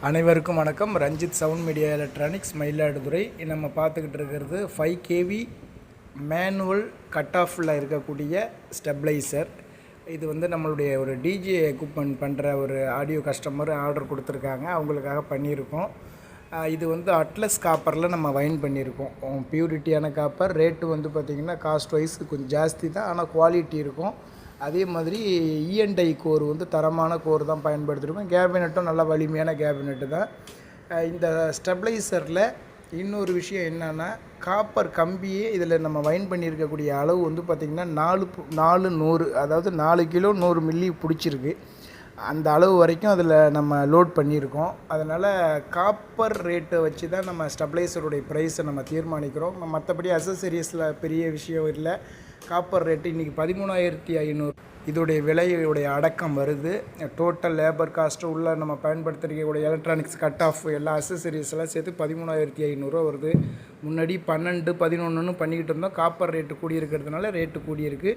அனைவருக்கும் வணக்கம். Ranjith sound media electronics, Mayiladuthurai. நம்ம பார்த்துக்கிட்டு இருக்கிறது 5 kV மேனுவல் கட் ஆஃபில் இருக்கக்கூடிய ஸ்டெப்லைசர். இது வந்து நம்மளுடைய ஒரு டிஜே எக்யூப்மெண்ட் பண்ணுற ஒரு ஆடியோ கஸ்டமர் ஆர்டர் கொடுத்துருக்காங்க, அவங்களுக்காக பண்ணியிருக்கோம். இது வந்து அட்லஸ் காப்பரில் நம்ம வைன் பண்ணியிருக்கோம். பியூரிட்டியான காப்பர். ரேட்டு வந்து பார்த்திங்கன்னா காஸ்ட் வைஸ் கொஞ்சம் ஜாஸ்தி தான், ஆனால் குவாலிட்டி இருக்கும். அதே மாதிரி இஎன்ஐ கோர் வந்து தரமான கோர் தான் பயன்படுத்தியிருக்கோம். கேபினெட்டும் நல்ல வலிமையான கேபினெட்டு தான். இந்த ஸ்டெப்லைசரில் இன்னொரு விஷயம் என்னென்னா, காப்பர் கம்பியே இதில் நம்ம வைன் பண்ணியிருக்கக்கூடிய அளவு வந்து பார்த்திங்கன்னா 400, அதாவது 4 கிலோ 100 மில்லி பிடிச்சிருக்கு. அந்த அளவு வரைக்கும் அதில் நம்ம லோட் பண்ணியிருக்கோம். அதனால் காப்பர் ரேட்டை வச்சு தான் நம்ம ஸ்டெப்லைசருடைய ப்ரைஸை நம்ம தீர்மானிக்கிறோம். மற்றபடி அசசரிஸில் பெரிய விஷயம் இல்லை. காப்பர் ரேட்டு இன்றைக்கி 13,500 இதோடைய விலையுடைய அடக்கம் வருது. டோட்டல் லேபர் காஸ்ட்டு உள்ள நம்ம பயன்படுத்திருக்கக்கூடிய எலக்ட்ரானிக்ஸ் கட் ஆஃப் எல்லா அசசரிஸ் எல்லாம் சேர்த்து 13,500 வருது. முன்னாடி 12, 11 பண்ணிக்கிட்டு இருந்தோம். காப்பர் ரேட்டு கூடியிருக்கிறதுனால ரேட்டு கூடியிருக்கு.